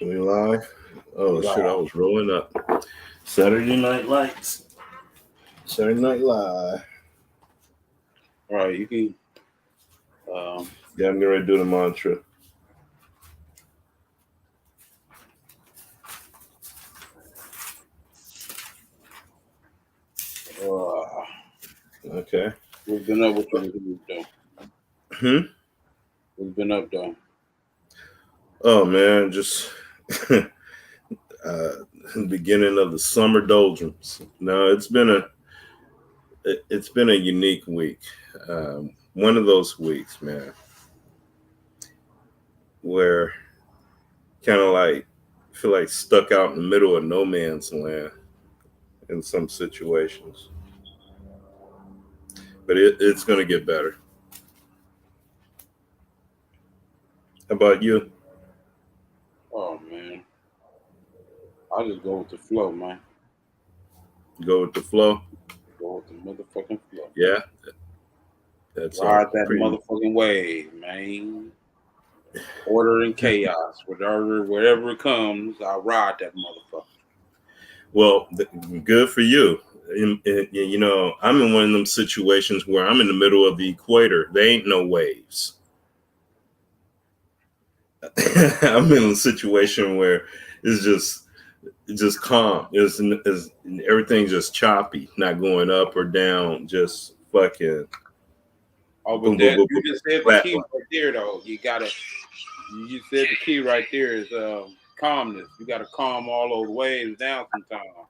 We live? Oh shit! I Live. was rolling up. Saturday Night Lights. Saturday Night Live. All right, you can. Yeah, I'm getting ready to do the mantra. Okay. We've been up with you, though. We've been up, though. Oh man, just beginning of the summer doldrums. No, it's been a unique week. One of those weeks, man, where kind of like feel like stuck out in the middle of no man's land in some situations. But it's going to get better. How about you? Oh man, I'll just go with the flow, man. Go with the flow. Go with the motherfucking flow. Yeah, that's Ride that motherfucking wave, man. Order and chaos, wherever it comes, I'll ride that motherfucker. Well, good for you. You know, I'm in one of them situations where I'm in the middle of the equator. There ain't no waves. I'm in a situation where it's just calm. It's everything's just choppy, not going up or down, just fucking. Oh, but you just said the key right there, though. You just said the key right there is calmness. You gotta calm all those waves down sometimes.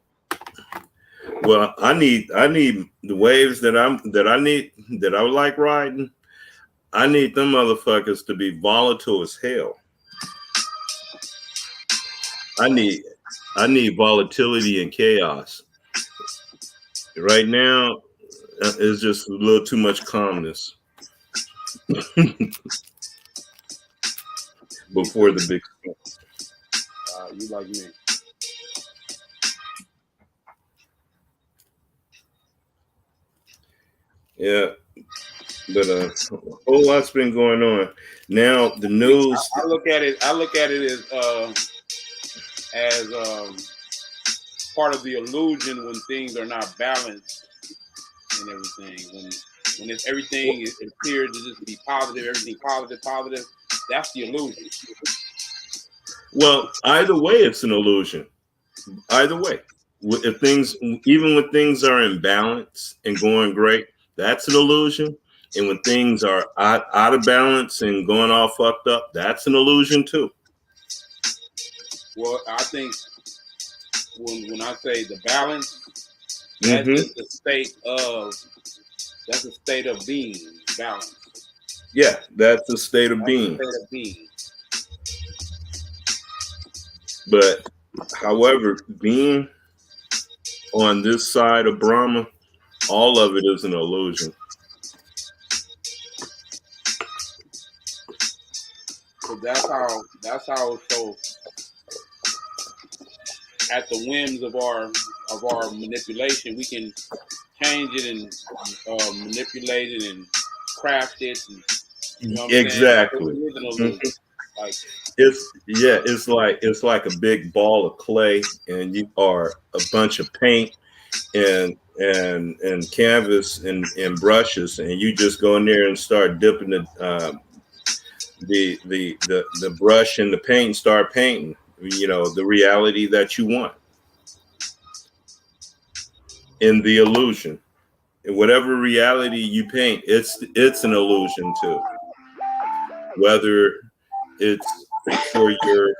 Well, I need the waves that I like riding. I need them motherfuckers to be volatile as hell. I need volatility and chaos. Right now, it's just a little too much calmness before the big storm. You like me. Yeah, but a whole lot's been going on. Now the news. I look at it as part of the illusion when things are not balanced and everything. When it's everything it appears to just be positive, everything positive. That's the illusion. Well, either way, it's an illusion. Either way, even when things are in balance and going great, that's an illusion. And when things are out of balance and going all fucked up, that's an illusion too. Well, I think when I say the balance, that's just a state of being, balance. Yeah, that's a state of being. But however, being on this side of Brahma, all of it is an illusion. So that's how so at the whims of our manipulation, we can change it and manipulate it and craft it. And, you know what exactly. Like it's like a big ball of clay, and you are a bunch of paint and canvas and brushes, and you just go in there and start dipping the brush and the paint and start painting. You know, the reality that you want in the illusion. And whatever reality you paint, it's an illusion too. Whether it's for your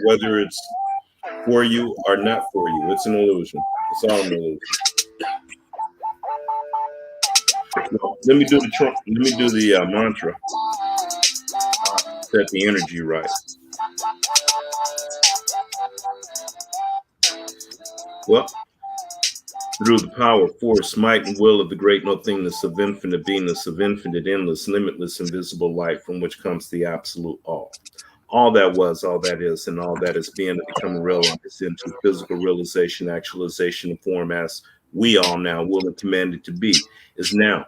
whether it's for you or not for you, it's an illusion. It's all an illusion. Well, let me do the mantra. Set the energy right. Well, through the power, force, might, and will of the great no thingness of infinite beingness, of infinite, endless, limitless, invisible light, from which comes the absolute all. All that was, all that is, and all that is being and becoming realized into physical realization, actualization, and form as we all now will and commanded to be, is now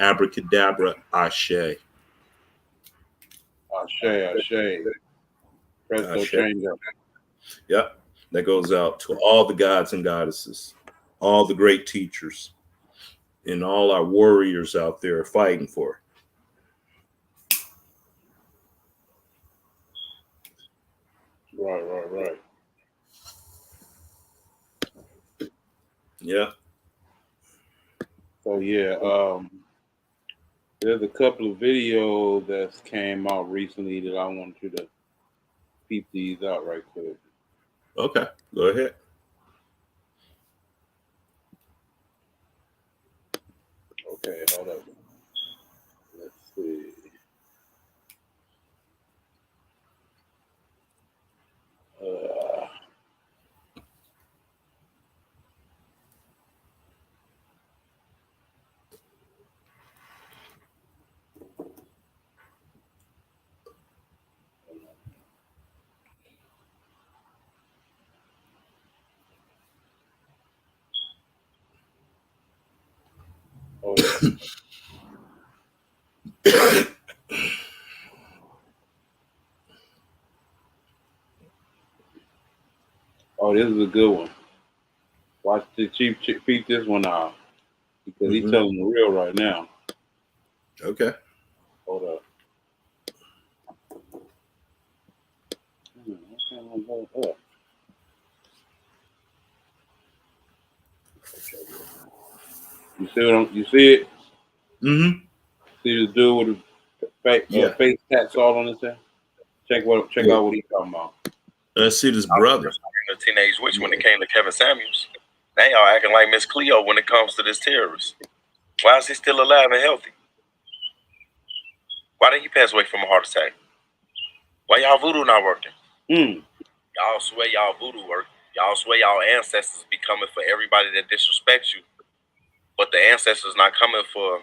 Abracadabra, ashe. Ashe. Presto Ashe. change up. Yep. That goes out to all the gods and goddesses, all the great teachers, and all our warriors out there fighting for it. Right. Yeah. So yeah, there's a couple of videos that came out recently that I want you to peep these out right quick. Okay. Go ahead. Okay, hold up. Let's see. Uh, oh yeah. Oh, this is a good one. Watch the Chief peep this one out because he's telling the real right now. Okay. Hold up. You see it? Mm-hmm. See the dude with the face tats all on his head? Check out what he's talking about. Let's see this brother. A teenage witch when it came to Kevin Samuels. Now y'all acting like Miss Cleo when it comes to this terrorist. Why is he still alive and healthy? Why did he pass away from a heart attack? Why y'all voodoo not working? Y'all swear y'all voodoo work. Y'all swear y'all ancestors be coming for everybody that disrespects you. But the ancestors not coming for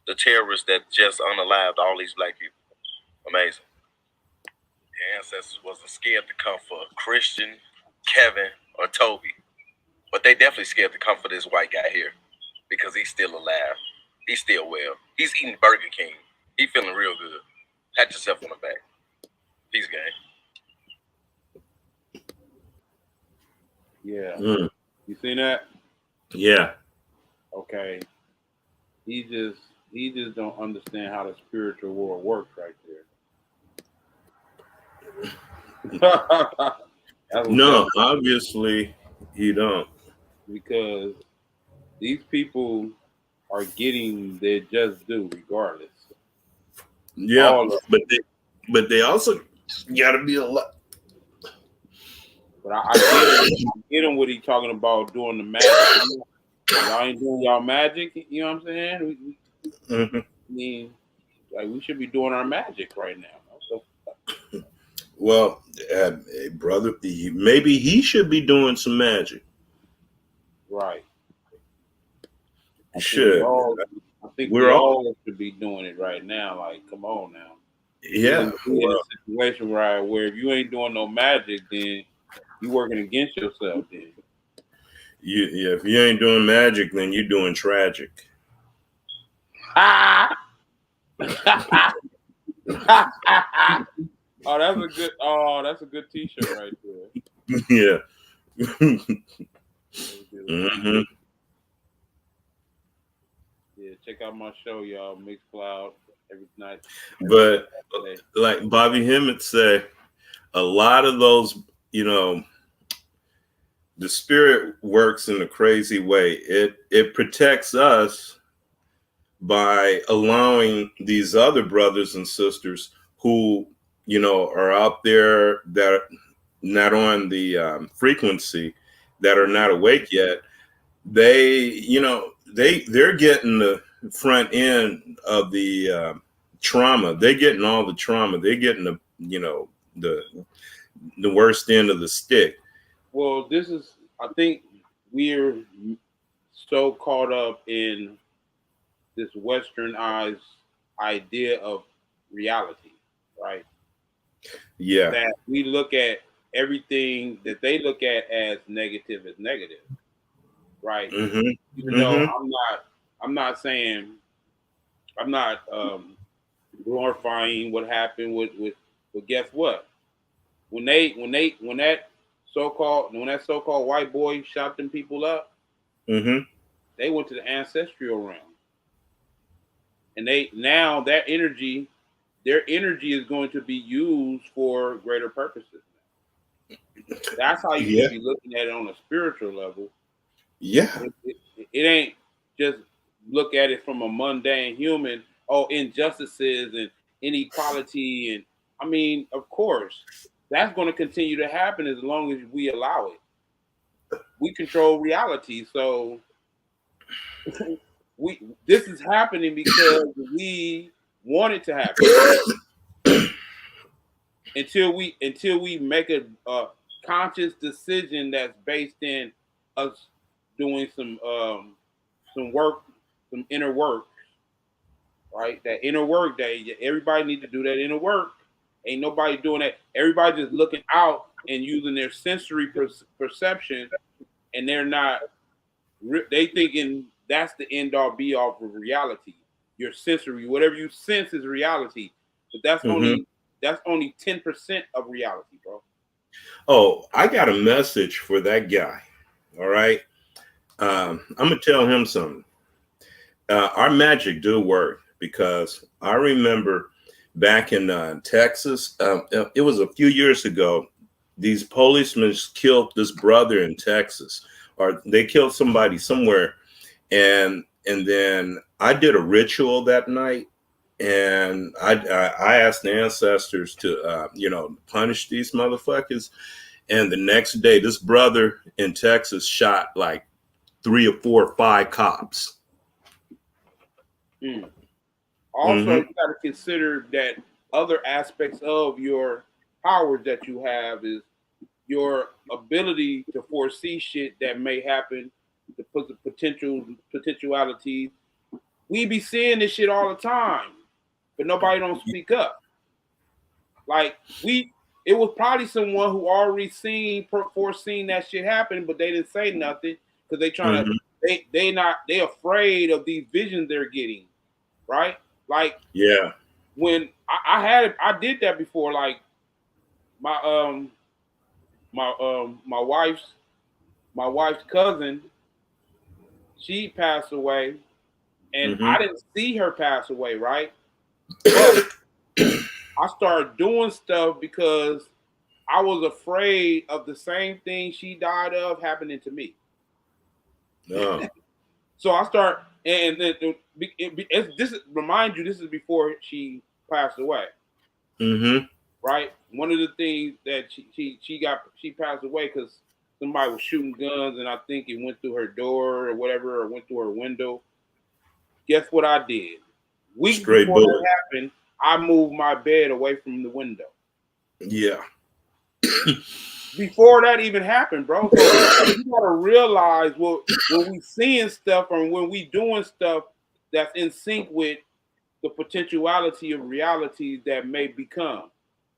the terrorists that just unalived all these black people. Amazing. The ancestors wasn't scared to come for Christian, Kevin, or Toby. But they definitely scared to come for this white guy here because he's still alive. He's still well. He's eating Burger King. He feeling real good. Pat yourself on the back. Peace, gang. Yeah. You seen that? Yeah. Okay. He just don't understand how the spiritual world works right there. No, obviously you don't. Because these people are getting their just due regardless. Yeah, but they also gotta be a lot. But I get him what he talking about doing the magic. Y'all ain't doing y'all magic, you know what I'm saying? I mean, like we should be doing our magic right now. Well, brother, maybe he should be doing some magic. Right. I think we all should be doing it right now. Like, come on now. Yeah. We're in a situation where if you ain't doing no magic, then you working against yourself. Then if you ain't doing magic, then you're doing tragic. Oh, that's a good T-shirt right there. Yeah. Yeah, check out my show, y'all. Mixcloud every night. But like Bobby Hemmett said, a lot of those, the spirit works in a crazy way. It protects us by allowing these other brothers and sisters who, are out there that are not on the frequency, that are not awake yet. They're getting the front end of the trauma. They're getting all the trauma. They're getting the worst end of the stick. Well, I think we're so caught up in this westernized idea of reality, right? Yeah. That we look at everything that they look at as negative, right? Even though I'm not saying I'm not glorifying what happened with but guess what? When that so-called white boy shot them people up, they went to the ancestral realm. And now their energy is going to be used for greater purposes. That's how you should be looking at it on a spiritual level. Yeah. It ain't just look at it from a mundane human, injustices and inequality. And I mean, of course, that's going to continue to happen as long as we allow it. We control reality. So this is happening because we want it to happen. Until we make a conscious decision that's based in us doing some work, some inner work, right? That inner work that everybody need to do that inner work. Ain't nobody doing that. Everybody just looking out and using their sensory perception, and they're not. They thinking that's the end all be all for reality. Your sensory, whatever you sense is reality, but that's only 10% of reality, bro. Oh, I got a message for that guy. All right. I'm gonna tell him something. Our magic do work, because I remember back in Texas, it was a few years ago. These policemen killed this brother in Texas, or they killed somebody somewhere, and then I did a ritual that night, and I asked the ancestors to punish these motherfuckers. And the next day, this brother in Texas shot like 3 or 4 or 5 cops. Also, you got to consider that other aspects of your powers that you have is your ability to foresee shit that may happen, to put the potentialities. We be seeing this shit all the time, but nobody don't speak up. Like it was probably someone who already foreseen that shit happen, but they didn't say nothing because they trying to they afraid of these visions they're getting, right? Like when I did that before. Like my wife's cousin, she passed away, and I didn't see her pass away, right? But I started doing stuff because I was afraid of the same thing she died of happening to me. So I start, and this remind you, this is before she passed away. Right. One of the things that she passed away because somebody was shooting guns, and I think it went through her door or whatever, or went through her window. Guess what I did? Weeks before that happened, I moved my bed away from the window. Yeah. Before that even happened, bro. So you gotta realize when we seeing stuff or when we doing stuff that's in sync with the potentiality of realities that may become.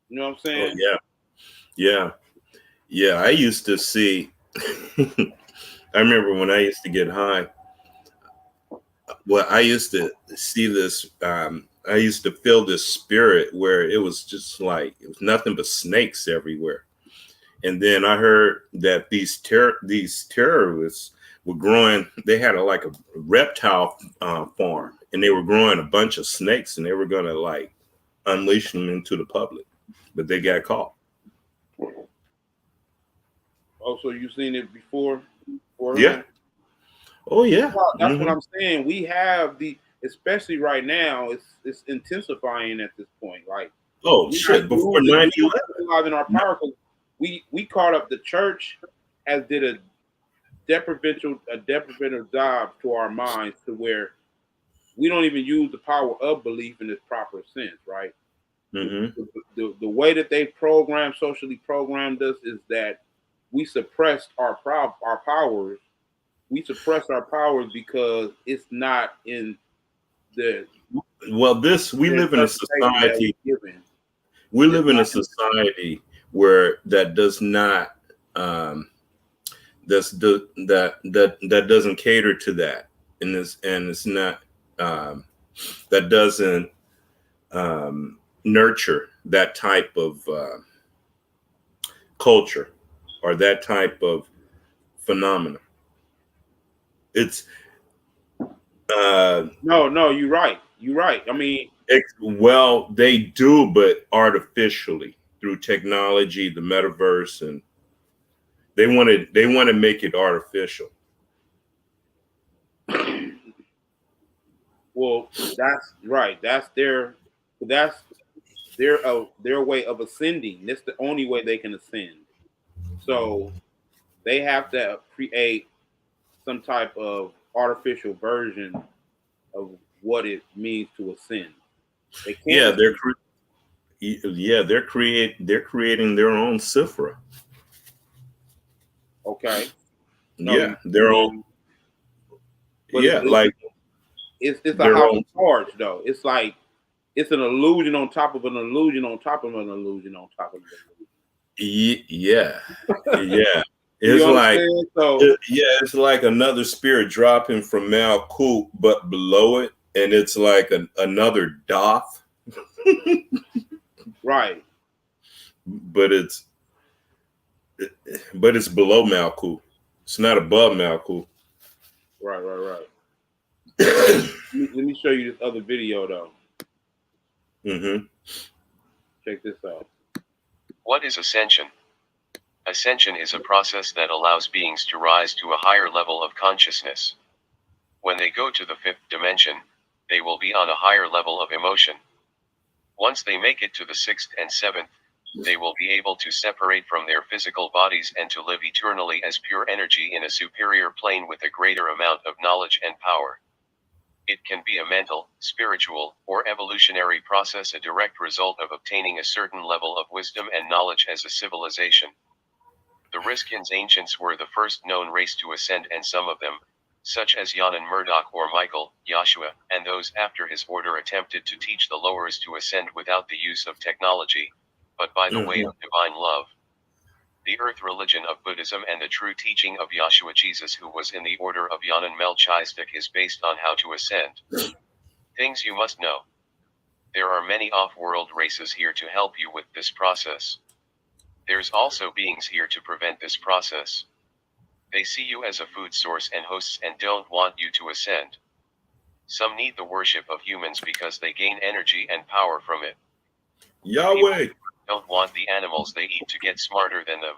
You know what I'm saying? Oh, yeah. I used to see. I remember when I used to get high. Well, I used to see this. I used to feel this spirit where it was just like it was nothing but snakes everywhere. And then I heard that these terrorists were growing. They had a reptile farm, and they were growing a bunch of snakes, and they were going to unleash them into the public, but they got caught. Oh, so you've seen it before? Yeah. Oh yeah. That's what I'm saying. We have especially right now, it's intensifying at this point. Like, shit! Before 9/11, in our power, because we caught up. The church has did a detrimental job to our minds, to where we don't even use the power of belief in its proper sense, right? The way that they socially programmed us is that we suppressed our powers. We suppress our powers because it's not in the. Well, we live in a society. We live in a society where that does not that doesn't cater to that, and it's not that doesn't nurture that type of culture or that type of phenomena. It's No, you're right. You're right. I mean, well, they do, but artificially through technology, the metaverse, and they want to make it artificial. well, that's right. That's their their way of ascending. That's the only way they can ascend. So they have to create some type of artificial version of what it means to ascend. They Yeah, can't. they're creating their own Sifra. Okay. No, Yeah, their own. but Yeah, like it's a their house own. of cards though. It's like it's an illusion on top of an illusion on top of an illusion on top of an Yeah, yeah. illusion. It's You like understand? So it's like another spirit dropping from Malkut, but below it, and it's like another Doth, right, but it's below Malkut. It's not above Malkut. right. Let me show you this other video though. Mm-hmm. Check this out. What is ascension? Ascension is a process that allows beings to rise to a higher level of consciousness. When they go to the fifth dimension, they will be on a higher level of emotion. Once they make it to the sixth and seventh, they will be able to separate from their physical bodies and to live eternally as pure energy in a superior plane with a greater amount of knowledge and power. It can be a mental, spiritual, or evolutionary process, a direct result of obtaining a certain level of wisdom and knowledge as a civilization. The Riskians ancients were the first known race to ascend, and some of them, such as Yonan Murdoch or Michael, Joshua, and those after his order attempted to teach the lowers to ascend without the use of technology, but by the way of divine love. The earth religion of Buddhism and the true teaching of Yahshua Jesus, who was in the order of Yonan Melchizedek, is based on how to ascend. Things you must know. There are many off-world races here to help you with this process. There's also beings here to prevent this process. They see you as a food source and hosts and don't want you to ascend. Some need the worship of humans because they gain energy and power from it. Yahweh. People don't want the animals they eat to get smarter than them.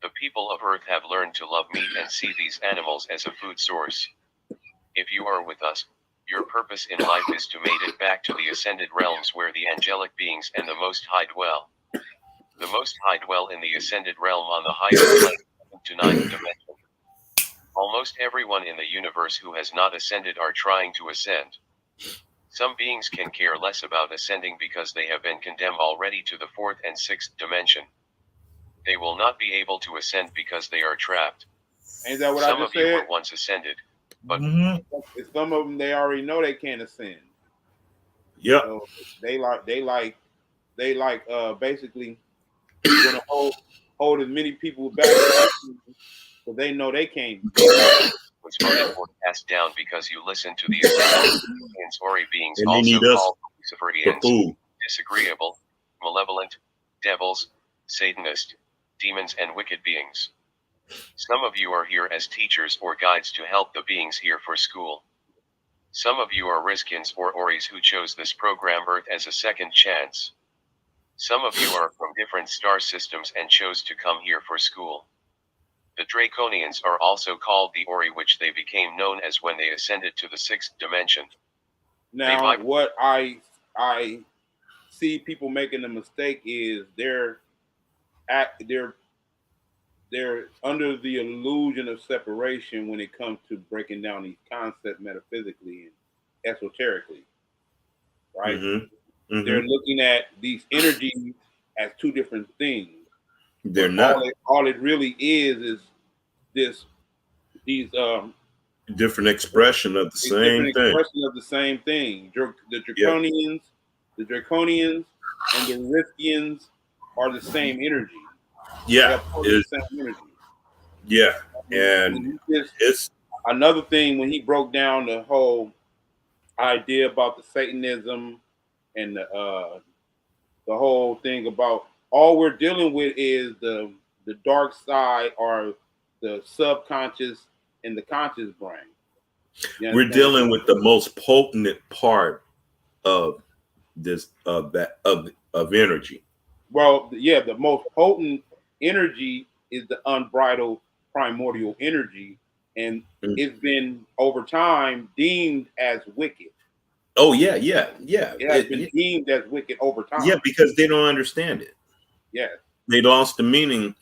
The people of Earth have learned to love meat and see these animals as a food source. If you are with us, your purpose in life is to make it back to the ascended realms where the angelic beings and the Most High dwell. The Most High dwell in the ascended realm on the highest plane, to ninth dimension. Almost everyone in the universe who has not ascended are trying to ascend. Some beings can care less about ascending because they have been condemned already to the fourth and sixth dimension. They will not be able to ascend because they are trapped. Ain't that what Some I of just you said? were once ascended, but Some of them, they already know they can't ascend. Yep. So they basically gonna hold as many people back so they know they can't. was voted or cast down because you listened to the ascended Ori beings, And they also need us called for Luciferians, food. disagreeable, malevolent, devils, Satanist, demons, and wicked beings. Some of you are here as teachers or guides to help the beings here for school. Some of you are Riskins or Oris who chose this program Earth as a second chance. Some of you are from different star systems and chose to come here for school. The Draconians are also called the Ori, which they became known as when they ascended to the sixth dimension. Now, what I see people making the mistake is they're under the illusion of separation when it comes to breaking down these concepts metaphysically and esoterically, right? Mm-hmm. Mm-hmm. They're looking at these energies as two different things. They're but not. All it really is these Different expression of the same thing. Expression of the same thing. The Draconians, the Draconians, and the Riskians are the same energy. Yeah, the same energy. Yeah, and it's another thing when he broke down the whole idea about the Satanism and the whole thing about all we're dealing with is the dark side or the subconscious and the conscious brain. We're dealing with the most potent part of this of energy. Well, yeah, the most potent energy is the unbridled primordial energy, and Mm. it's been over time deemed as wicked. Oh yeah. It has been deemed as wicked over time. Yeah, because they don't understand it. Yes. They lost the meaning.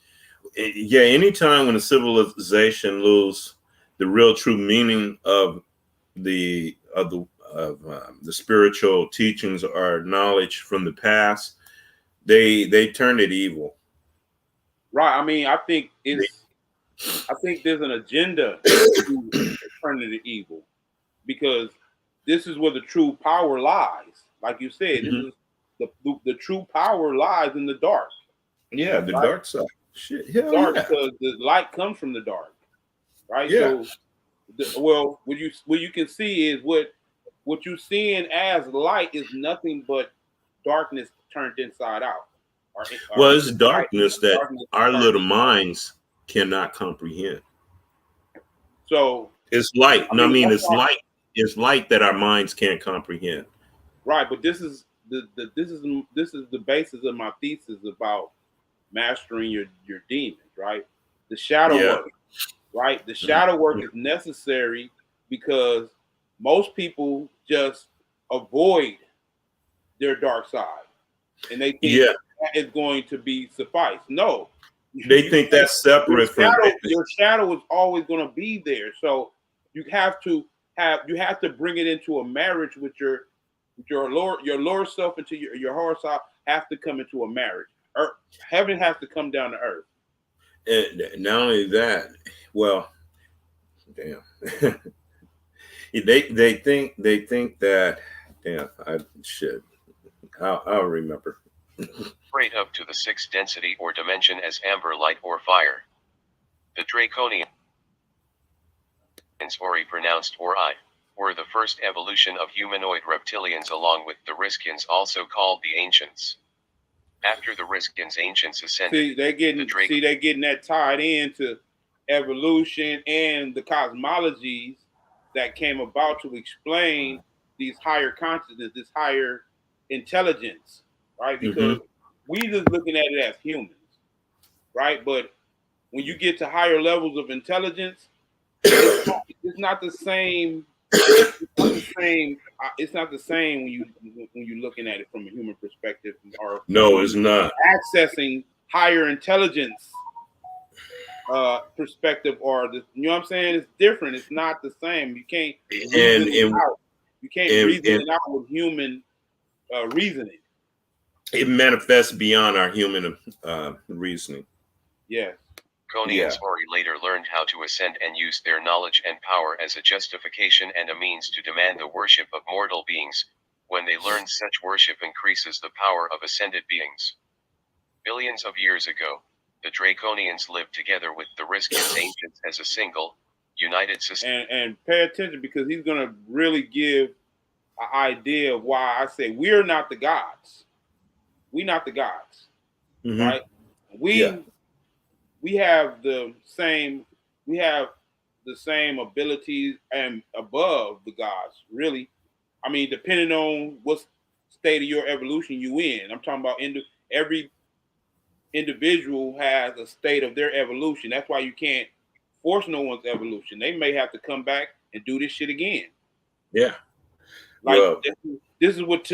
Yeah, anytime when a civilization lose the real true meaning of the spiritual teachings or knowledge from the past, they turn it evil. Right. I mean, I think there's an agenda to turn it evil because this is where the true power lies. Like you said, Mhm. this is the true power lies in the dark. Yeah, the right? dark side. Shit, hell Dark yeah. because the light comes from the dark, right? Yeah. So, what you can see is what you seeing as light is nothing but darkness turned inside out. Well, it's darkness that darkness our turned little inside out. minds cannot comprehend. So, It's light. I No, I mean, mean that's it's why, light. It's light that our minds can't comprehend. right? But this is this is the basis of my thesis about mastering your demons, right? The shadow Yeah. work, right? The shadow work is necessary because most people just avoid their dark side and they think Yeah. that is going to be suffice. No, They think that's separate from your shadow is always going to be there. So you have to bring it into a marriage with your lower self into your higher self have to come into a marriage. Heaven has to come down to earth. and not only that, well, damn. they think that damn, I shit. I'll remember. Rate up to the sixth density or dimension as amber light or fire. The Draconians, or pronounced or I, were the first evolution of humanoid reptilians along with the Riskians, also called the Ancients. After the Riskians, Ancients ascended. See, they're getting that tied into evolution and the cosmologies that came about to explain these higher consciousness, this higher intelligence, right? Because we just looking at it as humans, right? But when you get to higher levels of intelligence, it's not the same. It's not the same when you looking at it from a human perspective, or No, it's not. accessing higher intelligence perspective, or you know what I'm saying? It's different. It's not the same. You can't reason it out. You can't reason it out with human reasoning. It manifests beyond our human reasoning. Yes. Draconians later learned how to ascend and use their knowledge and power as a justification and a means to demand the worship of mortal beings. When they learned such worship increases the power of ascended beings. Billions of years ago, the Draconians lived together with the Riskians Ancients as a single, united system. And pay attention because he's going to really give an idea of why I say we're not the gods. We're not the gods, right? We have the same abilities and above the gods, really. I mean, depending on what state of your evolution you in. I'm talking about every individual has a state of their evolution. That's why you can't force no one's evolution. They may have to come back and do this shit again. Yeah. Like well, this is what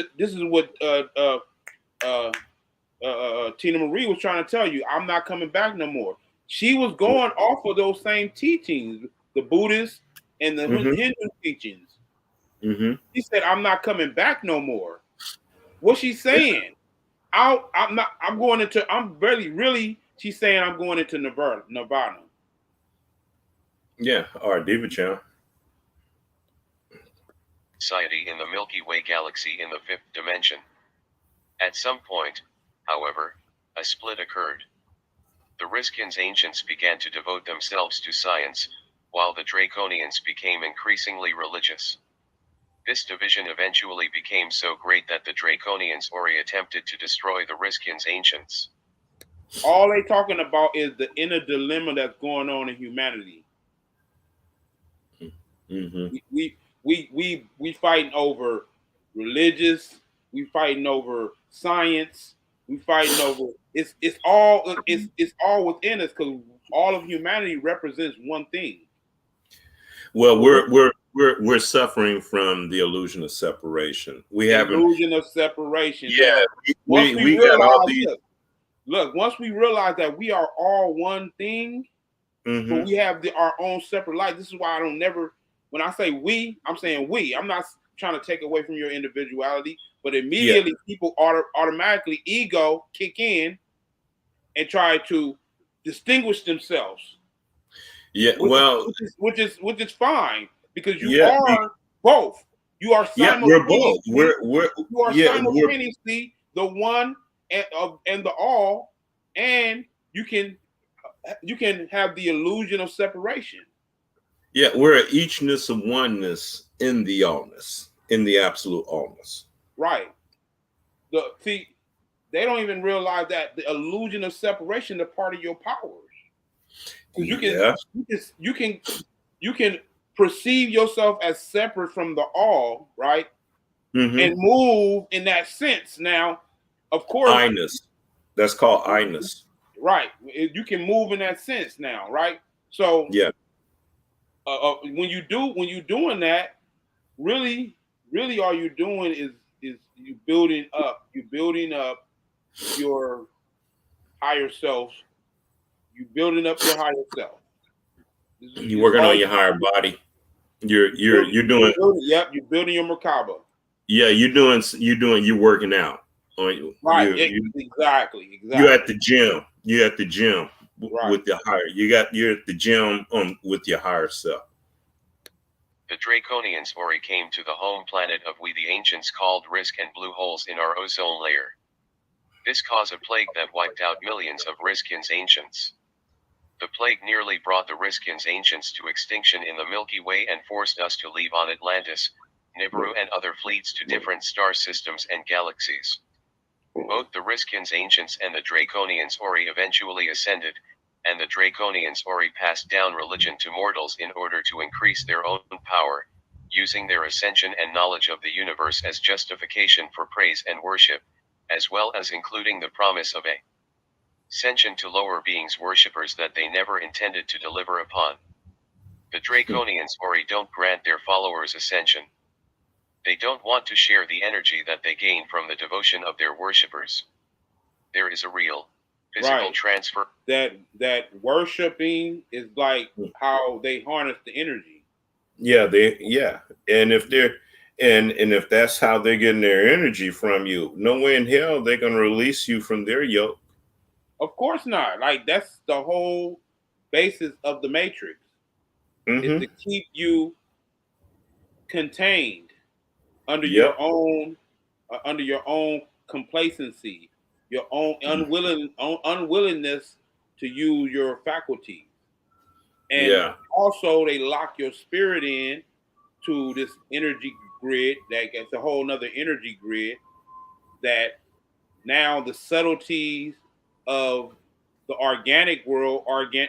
Tina Marie was trying to tell you. I'm not coming back no more. She was going off of those same teachings, the Buddhist and the Hindu teachings. She said, "I'm not coming back no more." What's she saying? I'm not. I'm going into. I'm really. She's saying I'm going into Nirvana. Yeah. Our Diva Channel. Society in the Milky Way galaxy in the fifth dimension. At some point, however, a split occurred. The Riskians Ancients began to devote themselves to science, while the Draconians became increasingly religious. This division eventually became so great that the Draconians Ori attempted to destroy the Riskians Ancients. All they talking about is the inner dilemma that's going on in humanity. Mm-hmm. We fighting over religious. We fighting over science. We fighting over it's all within us because all of humanity represents one thing. Well, we're suffering from the illusion of separation. We haven't. Illusion of separation. Yeah, now, we got all these. Look, once we realize that we are all one thing, Mm-hmm. but we have our own separate life. This is why I don't never. When I say we, I'm saying we. I'm not trying to take away from your individuality, but immediately people automatically ego kick in and try to distinguish themselves. Yeah, which is fine because you are both. You are simultaneously. We're you are simultaneously the one and the all, and you can have the illusion of separation. Yeah, we're an eachness of oneness in the allness, in the absolute allness. Right. They don't even realize that the illusion of separation is part of your powers. You can perceive yourself as separate from the all, right? Mm-hmm. And move in that sense. Now, of course, I-ness. That's called I-ness. Right. You can move in that sense now, right? So yeah. When you're doing that, really all you're doing is you building up your higher self. You're building up your higher self. You're working on your higher body. You're doing. Yep, you're building your Merkaba. Yeah, you're working out. Right. Exactly. You're at the gym. You're at the gym with your higher. You're at the gym with your higher self. The Draconians Ori came to the home planet of we the ancients called Risk and blew holes in our ozone layer. This caused a plague that wiped out millions of Riskians ancients. The plague nearly brought the Riskians ancients to extinction in the Milky Way and forced us to leave on Atlantis, Nibiru and other fleets to different star systems and galaxies. Both the Riskians ancients and the Draconians Ori eventually ascended, and the Draconians Ori passed down religion to mortals in order to increase their own power, using their ascension and knowledge of the universe as justification for praise and worship, as well as including the promise of ascension to lower beings worshippers that they never intended to deliver upon. The Draconians Ori don't grant their followers ascension. They don't want to share the energy that they gain from the devotion of their worshippers. There is a real physical transfer. That worshiping is like how they harness the energy. And if that's how they're getting their energy from you, no way in hell they're gonna release you from their yoke. Of course not. Like that's the whole basis of the Matrix. Is to keep you contained under your own complacency, your own unwillingness to use your faculties. And also they lock your spirit in to this energy grid that gets a whole nother energy grid that now the subtleties of the organic world, argon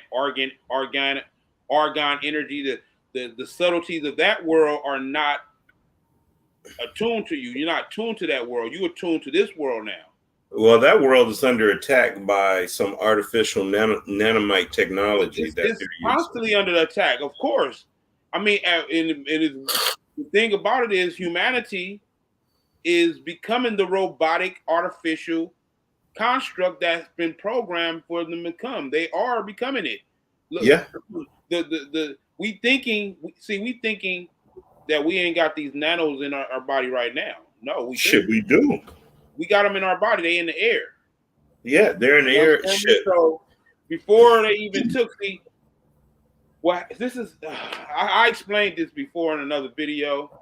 energy, the subtleties of that world are not attuned to you. You're not tuned to that world. You're attuned to this world now. Well, that world is under attack by some artificial nanomite technology. It's constantly under attack, of course. I mean, the thing about it is humanity is becoming the robotic, artificial construct that's been programmed for them to become. They are becoming it. Look, we thinking that we ain't got these nanos in our body right now. No, we do. We got them in our body. They in the air. Yeah, they're in the air. So before they even took the, this is. I explained this before in another video.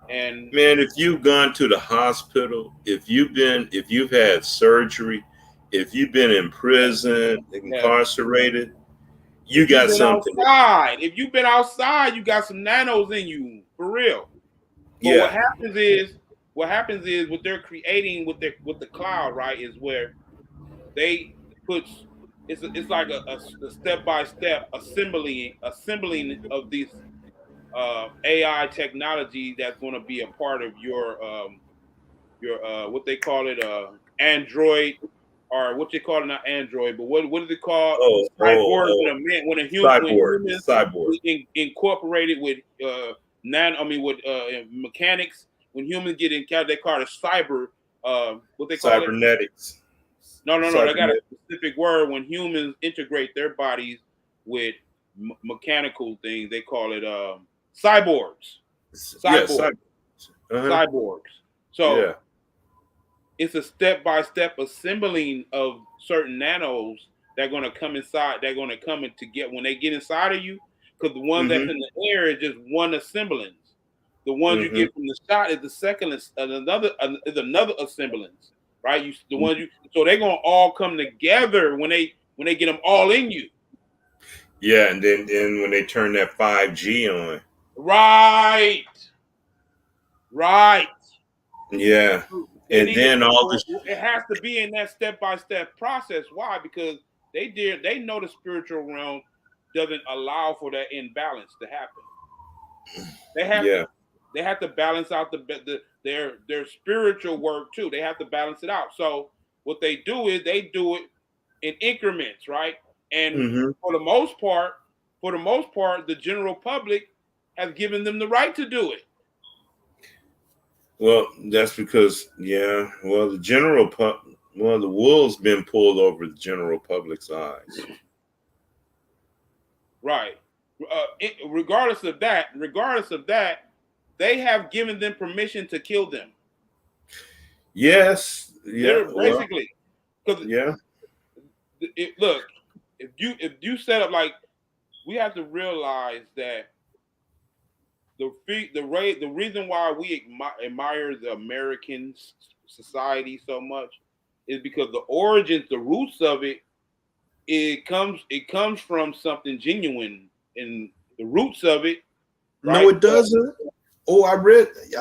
And man, if you've gone to the hospital, if you've had surgery, if you've been in prison, incarcerated, you got something. Outside. If you've been outside, you got some nanos in you, for real. But what happens is what they're creating with the cloud, right, is where they put it's like a step-by-step assembling of these AI technology that's going to be a part of your what they call it Android, or what they call it, not Android, but what is it called? Cyborg. When a humans cyborg. incorporated with with mechanics, when humans get in, they call it cyber. What they call it? Cybernetics. No. They got a specific word when humans integrate their bodies with mechanical things. They call it cyborgs. Cyborgs. Cyborgs. So it's a step-by-step assembling of certain nanos that are going to come inside. They're going to come in to get when they get inside of you, because the one that's in the air is just one assemblance. The ones you get from the shot is the second, another assemblance, right? So they're gonna all come together when they get them all in you. Yeah, and then when they turn that 5G on. Right. Yeah. And then all this, it has to be in that step-by-step process. Why? Because they know the spiritual realm doesn't allow for that imbalance to happen. They have to balance out their spiritual work too. They have to balance it out. So what they do is they do it in increments, right? And for the most part, the general public has given them the right to do it. Well, that's because the wool's been pulled over the general public's eyes. Right. Regardless of that, they have given them permission to kill them. Yes. Yeah. Basically, because look, if you set up, like, we have to realize that the reason why we admire the American society so much is because the origins, the roots of it, it comes from something genuine, and the roots of it. Right? No, it doesn't. Oh, I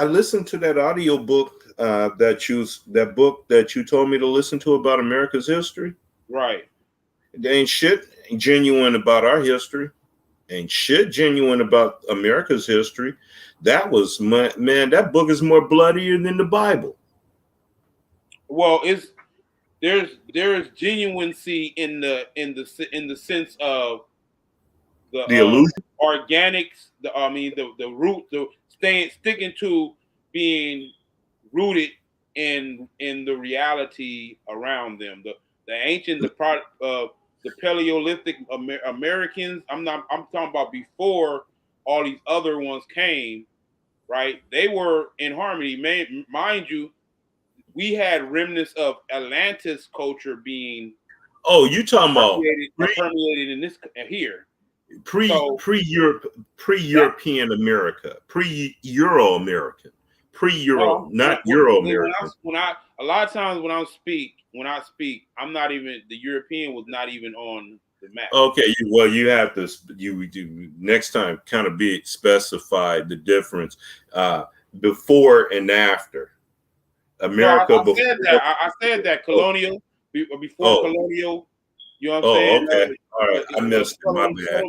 listened to that audio book that book that you told me to listen to about America's history. Right. There ain't shit genuine about our history. Ain't shit genuine about America's history. That was that book is more bloodier than the Bible. Well, there's genuineness in the sense of the illusion, organics. The root, sticking to being rooted in the reality around them. The ancient, the product of the Paleolithic Americans. I'm talking about before all these other ones came. Right, they were in harmony. Mind you, we had remnants of Atlantis culture being. Oh, you talking about permeated in this here. Pre-European America, pre-Euro American, pre-Euro, not Euro American. A lot of times when I speak, I'm not even, the European was not even on the map. Okay, you have to do next time kind of be specified the difference before and after America. I said that colonial before colonial. You know what I'm saying? Okay. All right. I missed it. My bad.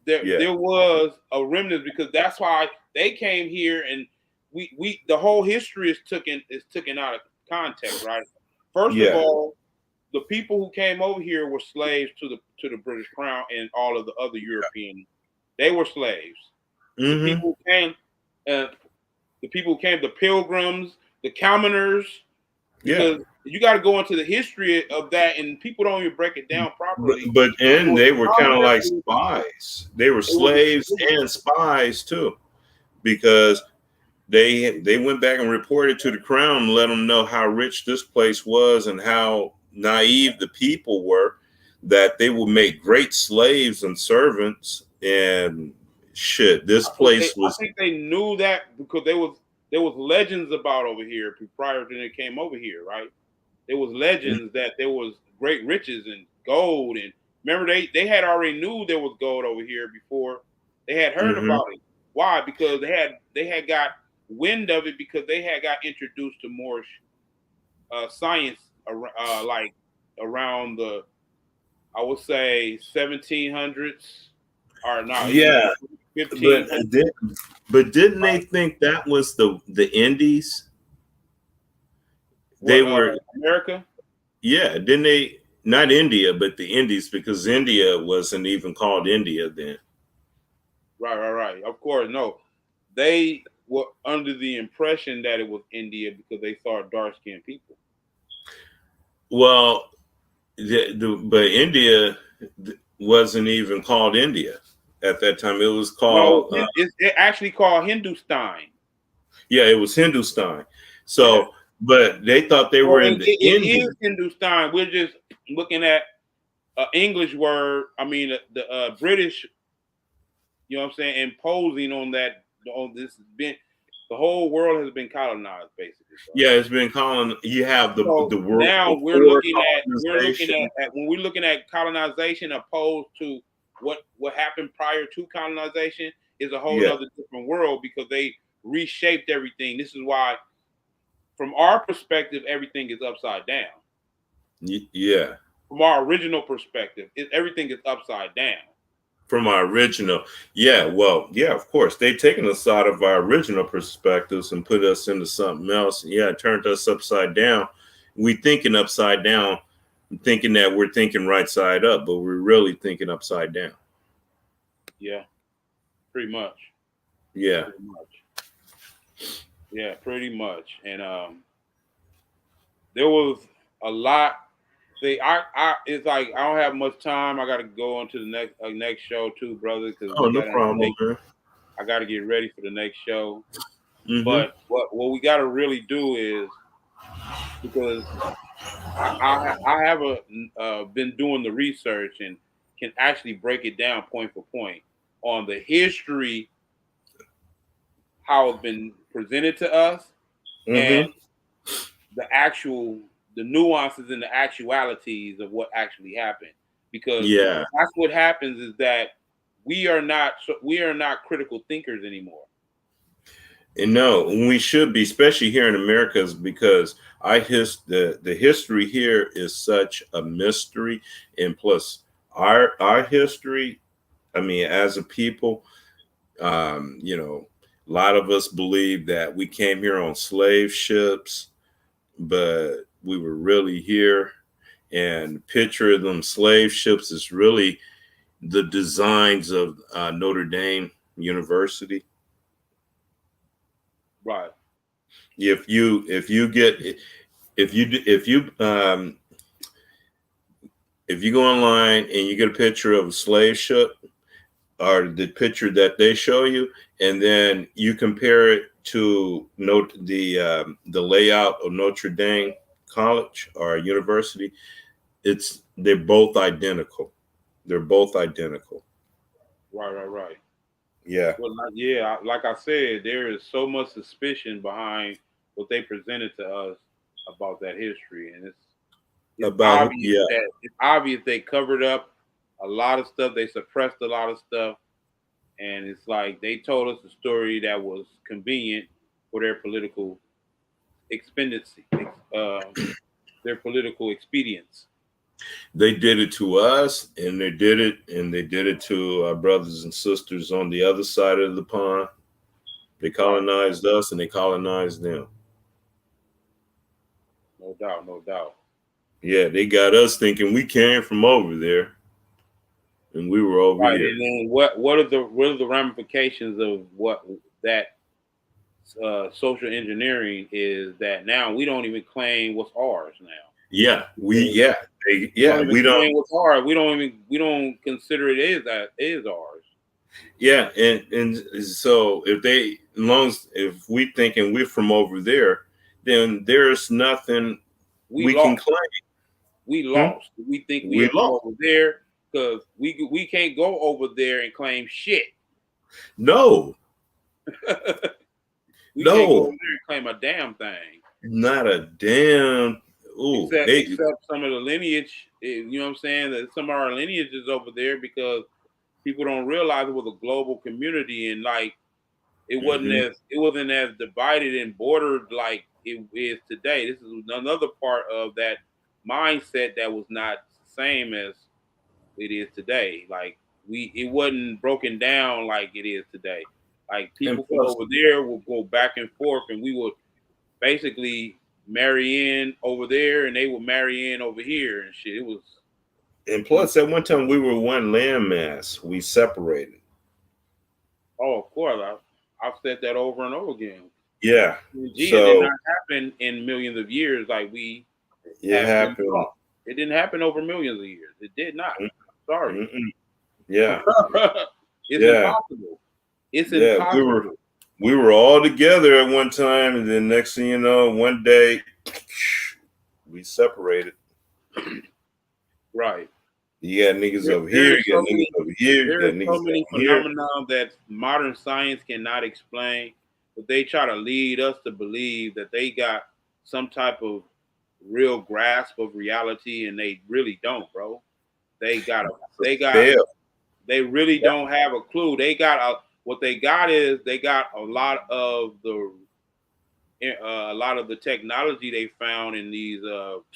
There was a remnant, because that's why they came here, and we the whole history is taken out of context, right? First of all, the people who came over here were slaves to the British Crown and all of the other European. They were slaves. The people who came, the Pilgrims, the Commoners. Because you got to go into the history of that, and people don't even break it down properly. But they were kind of like spies. They were slaves and spies too, because they went back and reported to the crown and let them know how rich this place was and how naive the people were, that they would make great slaves and servants and shit. This place was. I think they knew that because there was legends about over here prior to they came over here, right? There was legends that there was great riches and gold, and remember they had already knew there was gold over here before they had heard about it. Why? Because they had got wind of it because they had got introduced to more science, like around the, I would say 1700s, or no, Yeah, but 1500s. didn't they think that was the Indies? They What, were, America? yeah, didn't they? Not India, but the Indies, because India wasn't even called India then. Right. Of course, no. They were under the impression that it was India because they saw dark-skinned people. Well, but India wasn't even called India at that time. It was No, called it's actually called Hindustan. yeah, it was Hindustan. Yeah. So, but they thought they were Well, in the it Indies. is Hindustan. We're just looking at an English word. I mean, the British, you know what I'm saying, imposing on that, on this, been, the whole world has been colonized, basically. Bro. Yeah, it's been calling. You have the So world now we're before looking colonization. at when we're looking at colonization opposed to what happened prior to colonization is a whole Yeah, other different world because they reshaped everything. This is why, from our perspective, everything is upside down. yeah. From our original perspective, everything is upside down. From our original, yeah. Well, yeah. Of course, they've taken us out of our original perspectives and put us into something else. Yeah, it turned us upside down. We thinking upside down, thinking that we're thinking right side up, but we're really thinking upside down. Yeah, pretty much. Yeah. Pretty much. Yeah, pretty much. And there was a lot. See, it's like I don't have much time. I got to go on to the next show too, brother. Because Oh, no problem, man. I got to get ready for the next show. Mm-hmm. But what we got to really do is, because I haven't been doing the research and can actually break it down point for point on the history, how it's been presented to us, and the nuances and the actualities of what actually happened. Because that's what happens is that we are not critical thinkers anymore. And no, we should be, especially here in America, is because the history here is such a mystery, and plus our history. I mean, as a people, you know, a lot of us believe that we came here on slave ships, but we were really here. And the picture of them slave ships is really the designs of Notre Dame University. Right. If you go online and you get a picture of a slave ship or the picture that they show you, and then you compare it to the layout of Notre Dame College or University, they're both identical. They're both identical. Right. Yeah. Well, yeah, like I said, there is so much suspicion behind what they presented to us about that history, and it's obvious they covered up a lot of stuff. They suppressed a lot of stuff, and it's like they told us a story that was convenient for their political expediency, their political expedience. They did it to us, and they did it to our brothers and sisters on the other side of the pond. They colonized us, and they colonized them. No doubt. Yeah, they got us thinking we came from over there, and we were over here. And then what are the ramifications of what that social engineering is? That now we don't even claim what's ours now. Yeah, we don't what's ours. We don't consider it is ours. Yeah, and so if we thinking we're from over there, then there's nothing we can claim. We lost. We think we are from over there because we can't go over there and claim shit. No. We can't go over there and claim a damn thing. Not a damn. Ooh, except some of the lineage. You know what I'm saying? That some of our lineage is over there because people don't realize it was a global community, and like It wasn't as divided and bordered like it is today. This is another part of that mindset that was not the same as it is today. Like it wasn't broken down like it is today. Like people from over there will go back and forth, and we would basically marry in over there, and they would marry in over here and shit. It was. And plus, at one time we were one landmass. We separated. Oh, of course. I've said that over and over again. Yeah. It did not happen in millions of years like we. It happened. It didn't happen over millions of years. It did not. Sorry. Yeah. It's impossible. It's impossible. We were all together at one time, and then next thing you know, one day we separated. Right. You got niggas over here, you got niggas over here, you got niggas so many phenomena that modern science cannot explain, but they try to lead us to believe that they got some type of real grasp of reality, and they really don't, bro. They really don't have a clue. What they got is they got a lot of the technology they found in these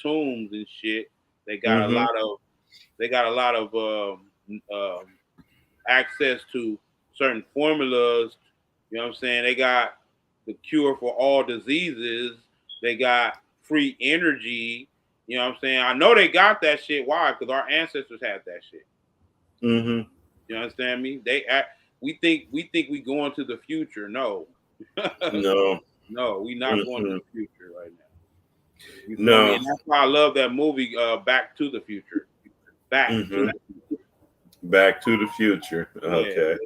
tombs and shit. They got a lot of access to certain formulas. You know what I'm saying? They got the cure for all diseases. They got free energy. You know what I'm saying? I know they got that shit. Why? Because our ancestors had that shit. Mm-hmm. You understand me? We think we going to the future. No. No, we not going to the future right now. No. And that's why I love that movie, Back to the Future. Back to the Future. Okay.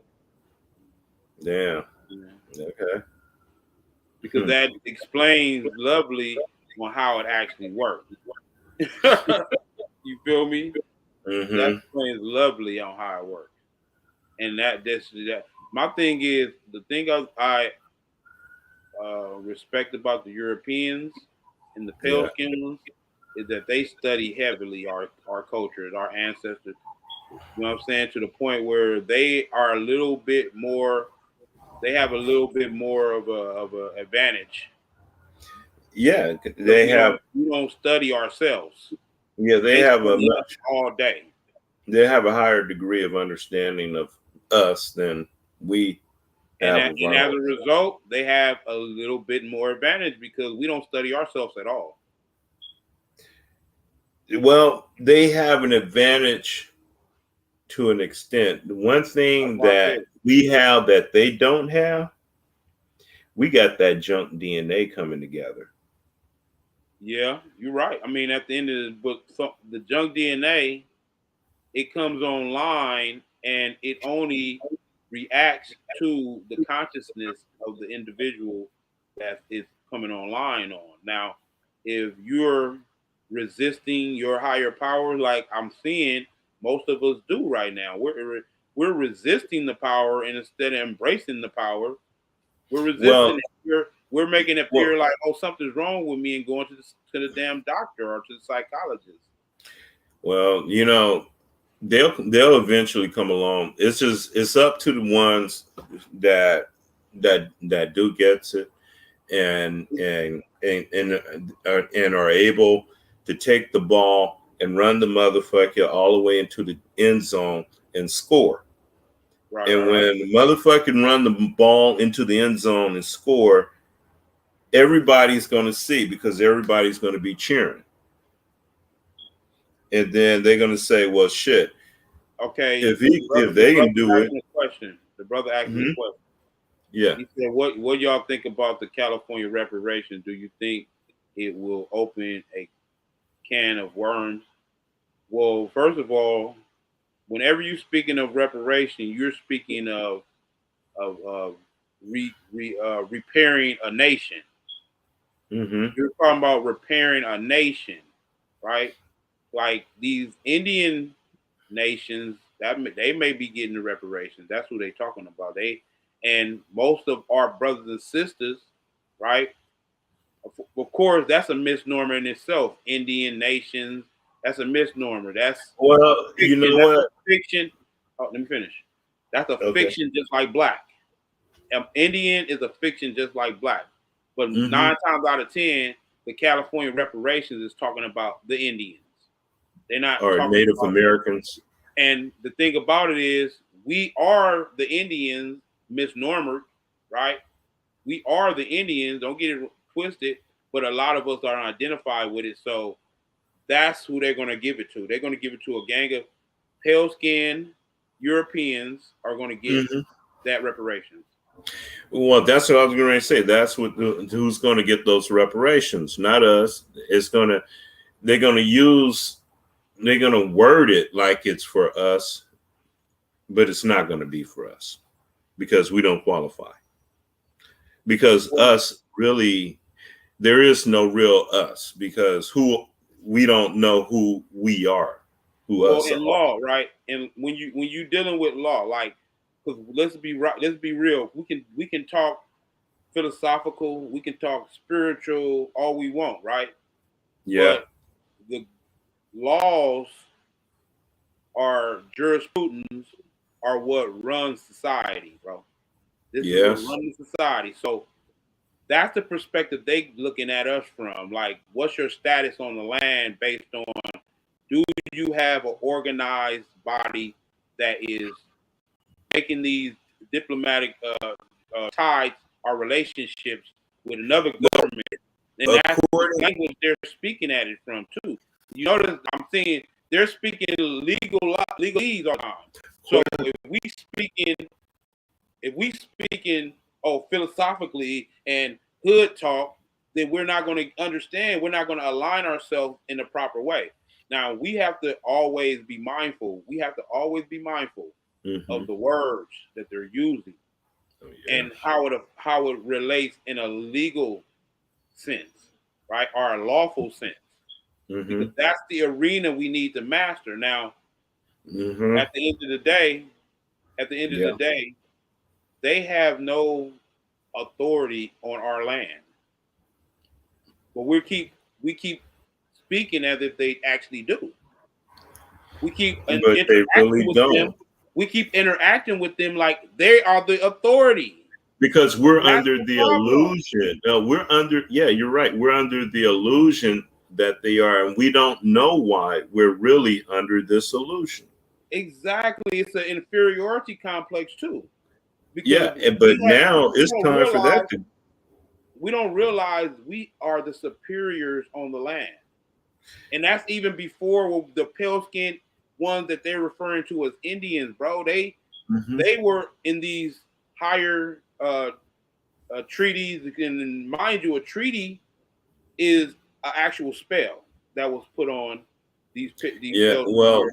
Yeah. Okay. Because that explains lovely on how it actually works. You feel me? Mm-hmm. That explains lovely on how it works. And that my thing is, the thing I respect about the Europeans and the pale skin ones is that they study heavily our cultures, our ancestors. You know what I'm saying? To the point where they are a little bit more. They have a little bit more of a advantage. Yeah, they have. We don't study ourselves. Yeah, they have all day. They have a higher degree of understanding of us than we have. And as a result, they have a little bit more advantage because we don't study ourselves at all. Well, they have an advantage to an extent. The one thing that we have that they don't have, we got that junk DNA coming together. Yeah, you're right. I mean, at the end of the book, the junk DNA, it comes online and it only reacts to the consciousness of the individual that is coming online on. Now, if you're resisting your higher power, like I'm seeing most of us do right now, we're resisting the power, and instead of embracing the power, we're resisting it. We're making it appear like, oh, something's wrong with me, and going to the damn doctor or to the psychologist. Well, you know, they'll eventually come along. It's up to the ones that do gets it and are able to take the ball and run the motherfucker all the way into the end zone and score. Right, and when the motherfucker can run the ball into the end zone and score, everybody's going to see, because everybody's going to be cheering. And then they're going to say, well, shit. Okay. If they can do it. The brother asked me a question. Yeah. He said, what y'all think about the California reparations? Do you think it will open a can of worms? Well, first of all, whenever you're speaking of reparation, you're speaking of repairing a nation. Mm-hmm. You're talking about repairing a nation, right? Like these Indian nations, that they may be getting the reparations. That's who they're talking about. And most of our brothers and sisters, right? Of course, that's a misnomer in itself. Indian nations, that's a misnomer. That's fiction. You know what? Fiction. Oh, let me finish. That's a fiction, just like black. Indian is a fiction just like black. But 9 times out of 10, the California reparations is talking about the Indians. They're not or talking Native about Americans. And the thing about it is, we are the Indians, misnomered, right? We are the Indians. Don't get it twisted. But a lot of us are identified with it. So that's who they're going to give it to. They're going to give it to a gang of pale-skinned Europeans are going to get that reparations. Well, that's what I was going to say. That's what who's going to get those reparations, not us. They're going to word it like it's for us, but it's not going to be for us because we don't qualify. Because us really, there is no real us because we don't know who we are, who us in are. Law, right? And when you dealing with law, like, because let's be real, we can talk philosophical, we can talk spiritual, all we want, right? Yeah. But the laws are jurisprudence are what runs society, bro. This is what runs society. So that's the perspective they looking at us from. Like, what's your status on the land based on, do you have an organized body that is making these diplomatic ties or relationships with another government? And that's the language they're speaking at it from too. You notice I'm saying they're speaking legalese all the time. So if we speaking philosophically and hood talk, then we're not going to understand. We're not going to align ourselves in the proper way. Now we have to always be mindful. We have to always be mindful of the words that they're using and how it relates in a legal sense, right, or a lawful sense. Because that's the arena we need to master. Now, at the end of the day, they have no authority on our land. But we keep speaking as if they actually do. We keep interacting with them. We keep interacting with them like they are the authority. Because we're under the illusion. You're right. We're under the illusion that they are, and we don't know why we're really under this illusion. Exactly. It's an inferiority complex too. But now it's time for that to. We don't realize we are the superiors on the land. And that's even before the pale-skinned ones that they're referring to as Indians, bro. They were in these higher treaties. And mind you, a treaty is an actual spell that was put on these well,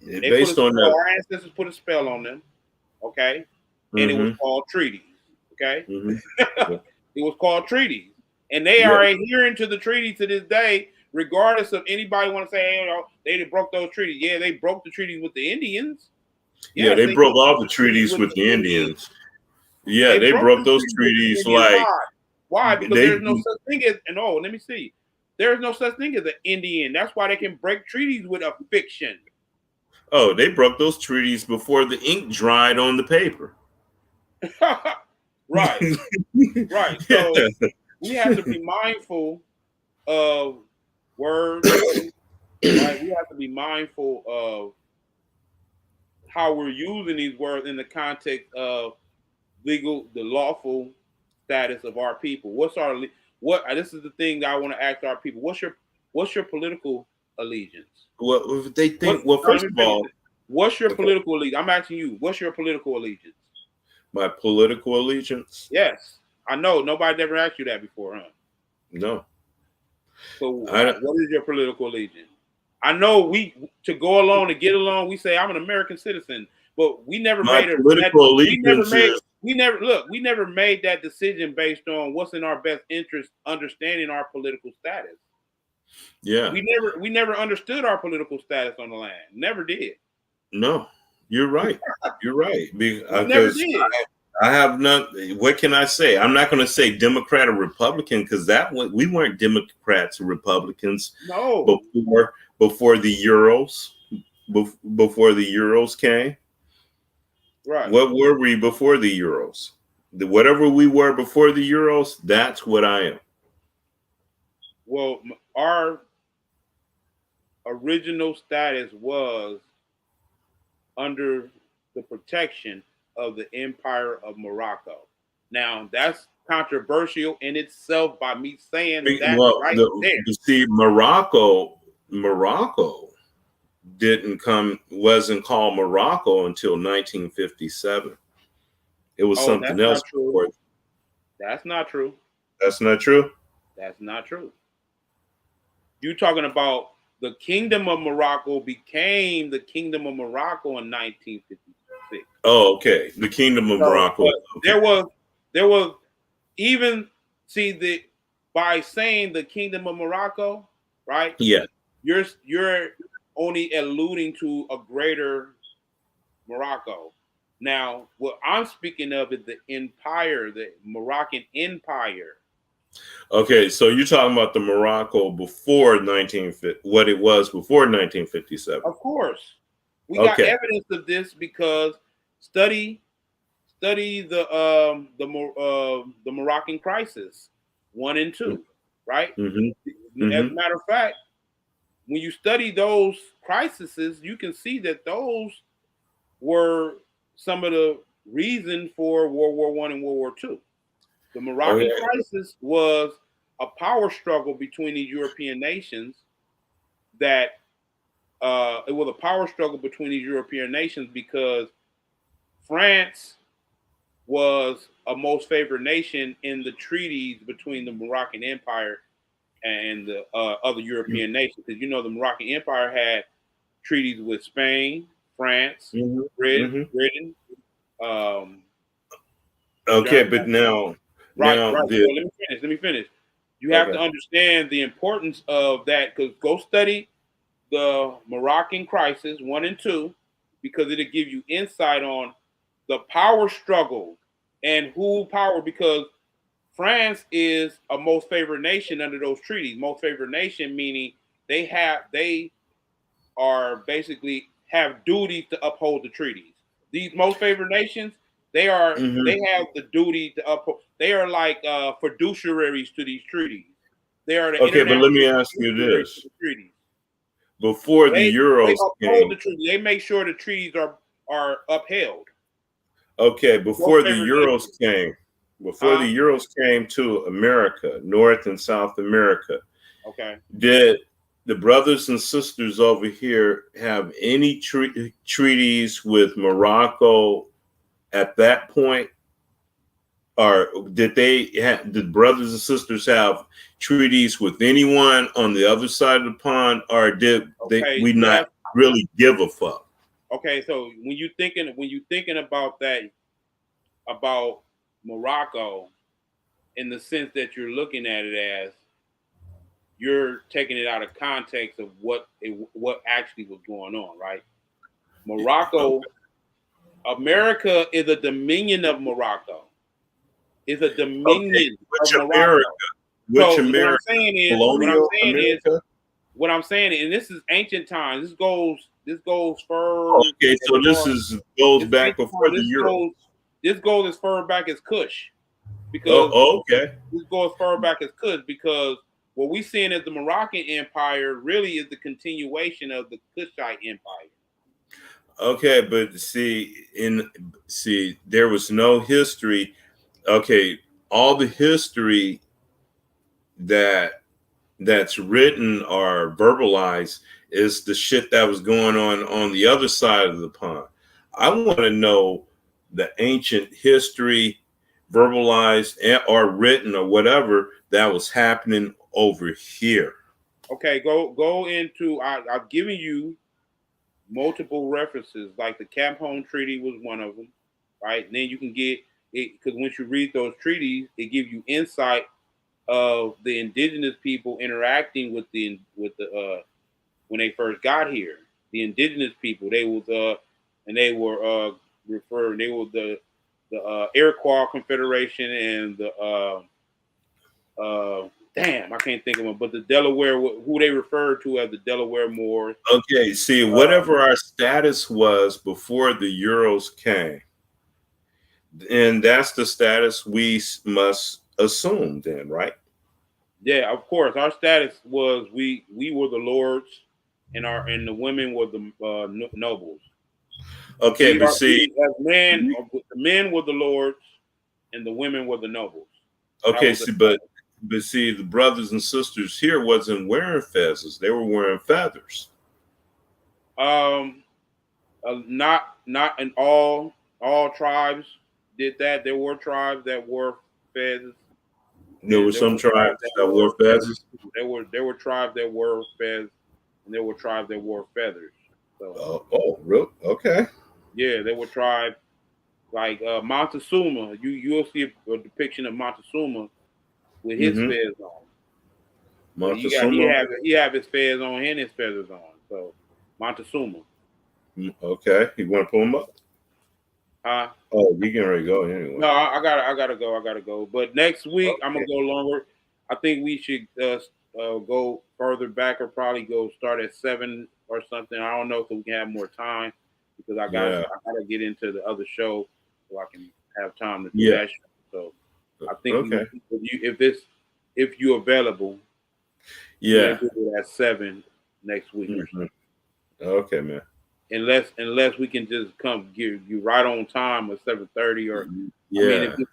based on that, our ancestors put a spell on them, okay? And it was called treaties, okay? It was called treaties. And they are adhering to the treaty to this day, regardless of anybody want to say, they broke those treaties. Yeah, they broke the treaties with the Indians. Yes, they broke all the treaties with the Indians. Yeah, they broke those treaties like. Why? Because there's no such thing as, let me see. There's no such thing as an Indian. That's why they can break treaties with a fiction. Oh, they broke those treaties before the ink dried on the paper. Right. Right. So we have to be mindful of words. Right? We have to be mindful of how we're using these words in the context of the lawful status of our people. This is the thing that I want to ask our people. What's your political allegiance? Well, they think. First of all, what's your political allegiance? I'm asking you. What's your political allegiance? My political allegiance? Yes, I know. Nobody ever asked you that before, huh? No. So, what is your political allegiance? I know to go along and get along, we say I'm an American citizen, but we never made a political allegiance. We never made that decision based on what's in our best interest, understanding our political status. Yeah. We never understood our political status on the land. Never did. No, you're right. You're right. Because I have not. What can I say? I'm not going to say Democrat or Republican because we weren't Democrats or Republicans. No. Before the Euros, before the Euros came. Right. What were we before the Euros? Whatever we were before the Euros, that's what I am. Well, our original status was under the protection of the Empire of Morocco. Now, that's controversial in itself by me saying that right there. You see, Morocco wasn't called Morocco until 1957. It was something else. That's not true. That's not true? That's not true. You're talking about the Kingdom of Morocco became the Kingdom of Morocco in 1956. Oh, okay. The Kingdom of Morocco. Okay. There was even by saying the Kingdom of Morocco, right? Yeah. You're only alluding to a greater Morocco. Now, what I'm speaking of is the empire, the Moroccan Empire. Okay, so you're talking about the Morocco before what it was before 1957. Of course. We got evidence of this because study the Moroccan crisis 1 and 2, right? Mm-hmm. As a matter of fact, when you study those crises, you can see that those were some of the reason for World War I and World War II. The Moroccan crisis was a power struggle between the European nations it was a power struggle between these European nations because France was a most favored nation in the treaties between the Moroccan Empire and the other European nations. Because the Moroccan Empire had treaties with Spain, France, Britain. Okay, but now, right. Let me finish. You have to understand the importance of that, because go study the Moroccan crisis 1 and 2, because it'll give you insight on the power struggle and who power, because France is a most favored nation under those treaties. Most favored nation meaning they are basically have duties to uphold the treaties. These most favored nations, they have the duty to uphold. They are like fiduciaries to these treaties. They are the but let me ask you this: before the Euros came, the treaty. They make sure the treaties are upheld. Okay, before the Euros came to America, North and South America. Okay. Did the brothers and sisters over here have any treaties with Morocco at that point? Or did brothers and sisters have treaties with anyone on the other side of the pond, or did we not really give a fuck? Okay, so when you thinking about that, about Morocco, in the sense that you're looking at it as, you're taking it out of context of what actually was going on, right? Morocco, America is a dominion of Morocco. Is a dominion of Morocco. Which America? What I'm saying is, and this is ancient times. This goes far. Okay, so goes back before the Euro. This goes as far back as Kush, because this goes as far back as Kush, because what we're seeing as the Moroccan Empire really is the continuation of the Kushite Empire. Okay, but there was no history. Okay, all the history that's written or verbalized is the shit that was going on the other side of the pond. I want to know the ancient history, verbalized or written or whatever, that was happening over here. Okay, go into. I've given you multiple references, like the Camp Home Treaty was one of them, right? And then you can get it, because once you read those treaties, it gives you insight of the indigenous people interacting with the when they first got here. The indigenous people, they were the Iroquois Confederation and the I can't think of them, but the Delaware, who they referred to as the Delaware Moors. Okay, whatever our status was before the Euros came, And that's the status we must assume then, right? Yeah, of course. Our status was we were the lords, and the women were the nobles. Okay, but see, as men, the men were the lords, and the women were the nobles. okay, see, but see, the brothers and sisters here wasn't wearing fezzes; they were wearing feathers. Not in all tribes did that. There were tribes that wore feathers. There were some tribes that wore feathers. There were tribes that wore feathers, and there were tribes that wore feathers. So, really? Okay. Yeah, there were tribes like Montezuma. You'll see a depiction of Montezuma with his feathers on. Montezuma. He have his feathers on and his feathers on. So Montezuma. Okay, you want to pull him up? Huh? Oh, you getting ready to go anyway? No, I gotta go. But next week I'm gonna go longer. I think we should go further back, or probably go start at 7 or something. I don't know if we can have more time, because I gotta get into the other show so I can have time to do that show. So I think if you're available, we'll do it at 7 next week or something. Okay, man. Unless we can just come give you right on time at 7:30, or I mean,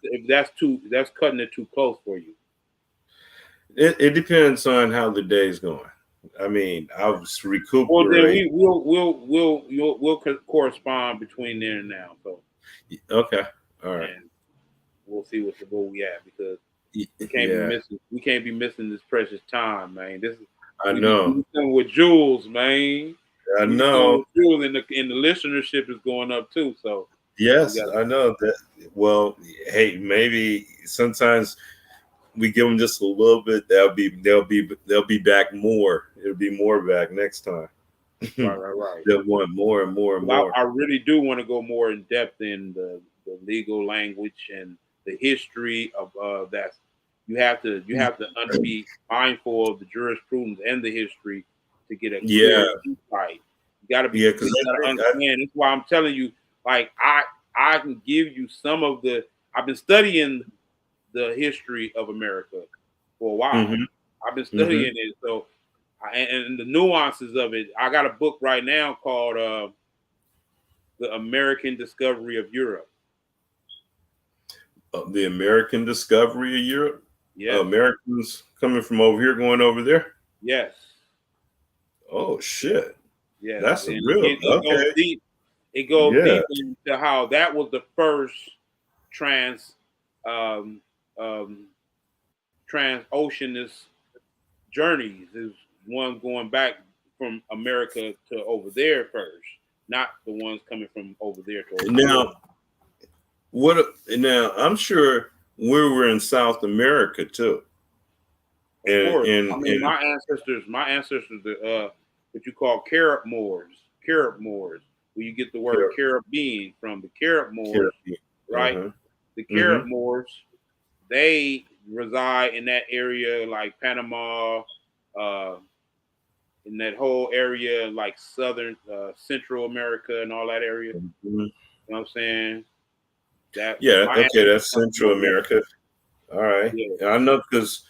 if that's cutting it too close for you. It depends on how the day's going. I mean, I was recuperating. Well, then we'll correspond between then and now. So okay, all right. And we'll see where we at, because we can't be missing this precious time, man. I know. With Jules, man. I know. And the listenership is going up too. So yes, I know that. Well, hey, maybe sometimes we give them just a little bit. They'll be back more. It'll be more back next time. Right. They'll want more and more and more. I really do want to go more in depth in the legal language and the history of that. You have to be mindful of the jurisprudence and the history to get a clear insight. You got to be. You got to understand. That's why I'm telling you. Like I can give you some of the. I've been studying the history of America for a while. I've been studying it, so and the nuances of it. I got a book right now called "The American Discovery of Europe." The American Discovery of Europe. Yeah, Americans coming from over here going over there. Yes. Oh shit! Yeah, that's and real. It goes deep. It goes deep into how that was the first transoceanist journeys. Is one going back from America to over there first, not the ones coming from over there to over there. Now I'm sure we were in South America too. And my ancestors, what you call Carib Moors, where you get the word Caribbean from, the Carib Moors, right? The Carib Moors, they reside in that area like Panama, in that whole area like southern Central America and all that area. You know what I'm saying? That's Central America. All right. Yeah. I know because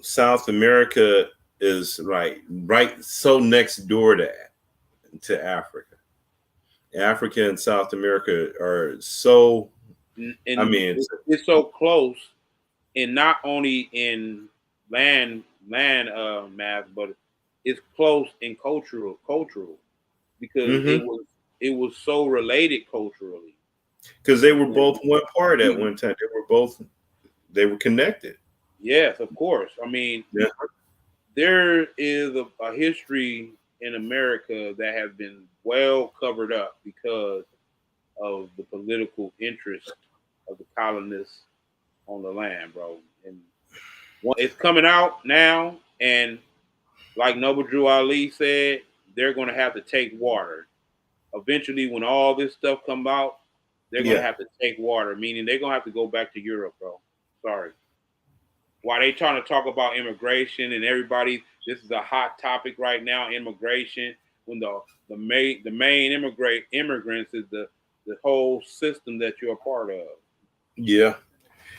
South America is right so next door to Africa. Africa and South America are so. It's so close, and not only in land math, but it's close in cultural because it was so related culturally. Because they were both one part at one time. They were connected. Yes, of course. I mean, there is a history in America that has been well covered up because of the political interest of the colonists on the land, bro. And it's coming out now, and like Noble Drew Ali said, they're going to have to take water. Eventually, when all this stuff comes out, they're going to have to take water, meaning they're going to have to go back to Europe, bro. Sorry. While they trying to talk about immigration and everybody, this is a hot topic right now, immigration. When the main immigrants is the the whole system that you're a part of. Yeah.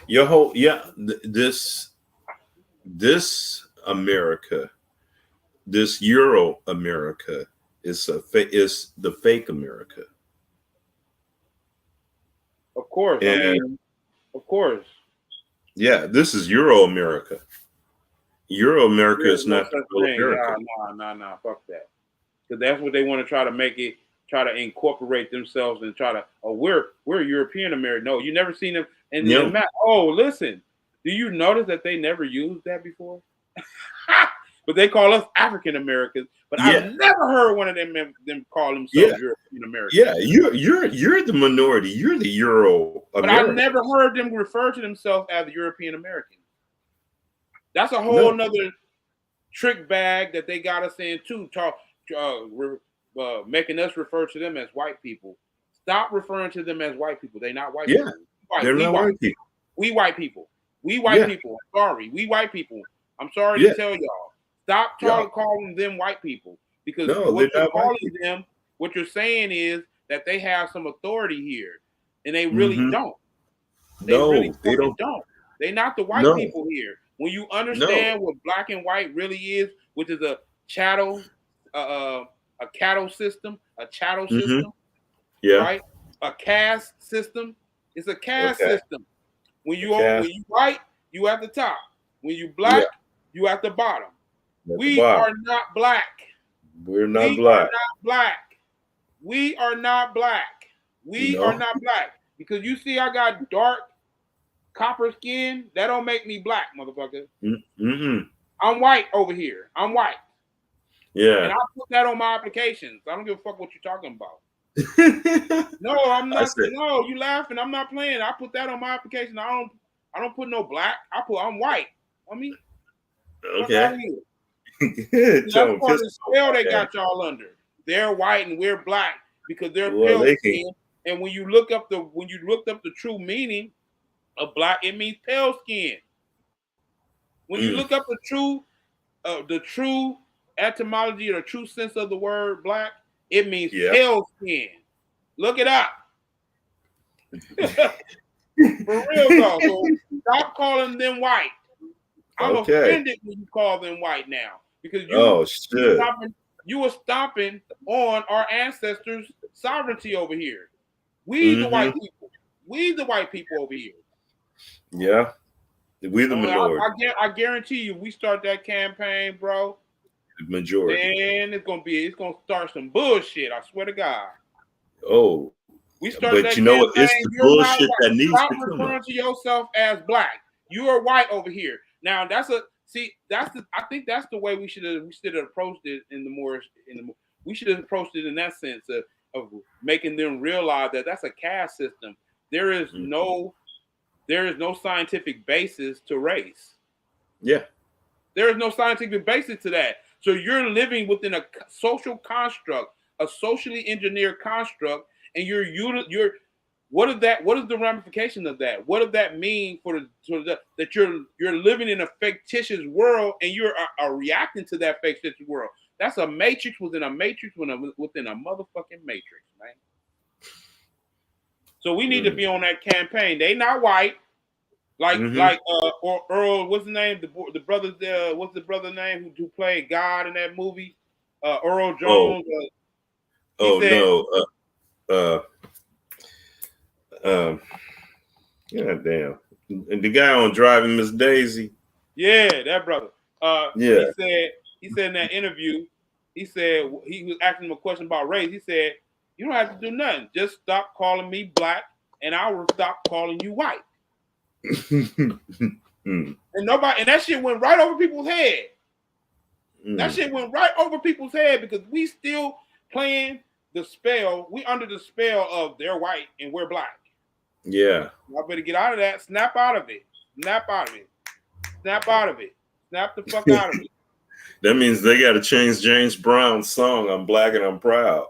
Your whole this America, this Euro America is the fake America. Of course, And, I mean, of course. Yeah, this is Euro America. Euro America There's is no not the such real thing. America. Nah, fuck that. Because that's what they want to try to make it, try to incorporate themselves and try to, oh, we're European American. No, you never seen them. And No. oh, listen, do you notice that they never used that before? But they call us African Americans. But I've never heard one of them call themselves European Americans. Yeah, you're the minority. You're the Euro American. But I never heard them refer to themselves as European Americans. That's a whole nother trick bag that they got us in too. Making us refer to them as white people. Stop referring to them as white people. They're not white people. They're not white people. We white people. We white people. I'm sorry. We white people. I'm sorry to tell y'all. Stop calling them white people. Because what you're calling them, what you're saying is that they have some authority here. And they really don't. They don't. They're not the white people here. When you understand what black and white really is, which is a chattel, a cattle system, right? A caste system. It's a caste system. When you white, you at the top. When you black, you at the bottom. We are not black. We're not black. We are not black. We are not black. Because you see, I got dark copper skin. That don't make me black, motherfucker. I'm white over here. I'm white. Yeah. And I put that on my applications. I don't give a fuck what you're talking about. No, I'm not. No, you laughing. I'm not playing. I put that on my application. I don't put no black. I'm white. I mean, okay. That's part of the spell they got y'all under. They're white and we're black because they're pale skin. And when you looked up the true meaning of black, it means pale skin. When you look up the true etymology or the true sense of the word black, it means pale skin. Look it up. For real though. So stop calling them white. I'm offended when you call them white now because you were stomping on our ancestors' sovereignty over here. We the white people. We the white people over here. Yeah. We the minority. I guarantee you, we start that campaign, bro. The majority. And it's gonna start some bullshit. I swear to God. Oh. We start but that you know what? It's the bullshit that needs Stop to come referring up. to yourself as black. You are white over here. Now I think that's the way we should have approached it we should have approached it in that sense of making them realize that that's a caste system. There is no scientific basis to race. Yeah. There is no scientific basis to that. So you're living within a social construct, a socially engineered construct, and what is the ramification of that? What does that mean that you're living in a fictitious world and you're reacting to that fictitious world? That's a matrix within a matrix within a motherfucking matrix, man. So we need to be on that campaign. They not white, or Earl. What's the name? The brother. What's the brother name who played God in that movie? Earl Jones. God damn. And the guy on Driving Miss Daisy. Yeah, that brother. He said in that interview, he said he was asking him a question about race. He said, "You don't have to do nothing. Just stop calling me black, and I will stop calling you white." And that shit went right over people's head. That shit went right over people's head because we still playing the spell. We under the spell of they're white and we're black. Yeah. Y'all better get out of that. Snap out of it. Snap out of it. Snap out of it. Snap the fuck out of it. That means they got to change James Brown's song, I'm Black and I'm Proud.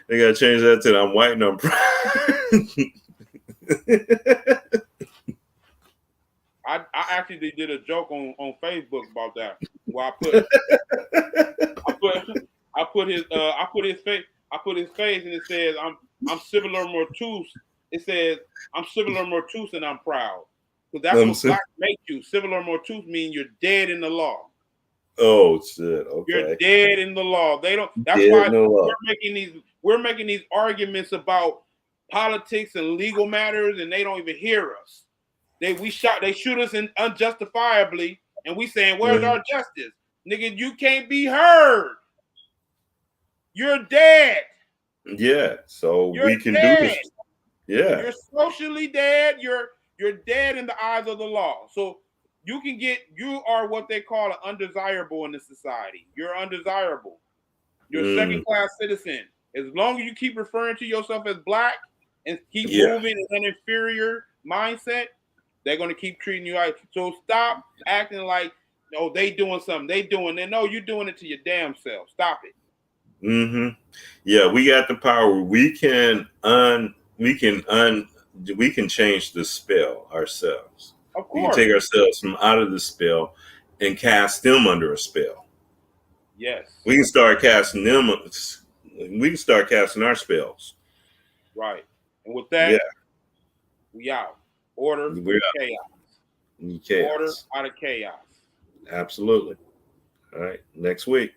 They got to change that to I'm White and I'm Proud. I actually did a joke on Facebook about that. Where I put his I put his face and it says, I'm civiler mortus. It says, I'm civiler mortus and I'm proud. Because that's what black make you. Civiler mortus means you're dead in the law. Oh shit! Okay. You're dead in the law. They don't. That's dead why we're making these arguments about politics and legal matters, and they don't even hear us. They shoot us in unjustifiably, and we saying, "Where's our justice, nigga? You can't be heard. You're dead. Yeah. So You're we can dead. do this. Yeah. You're socially dead. You're dead in the eyes of the law. So you are what they call an undesirable in this society. You're undesirable. You're a second-class citizen. As long as you keep referring to yourself as black and keep moving in an inferior mindset, they're going to keep treating you like. So stop acting like, oh, they doing something. They doing it. No, you're doing it to your damn self. Stop it. Yeah, we got the power. We can change the spell ourselves. Of course. We can take ourselves from out of the spell and cast them under a spell. Yes. We can start casting them. We can start casting our spells. Right. And with that, we out. Order, chaos. Order out of chaos. Absolutely. All right. Next week.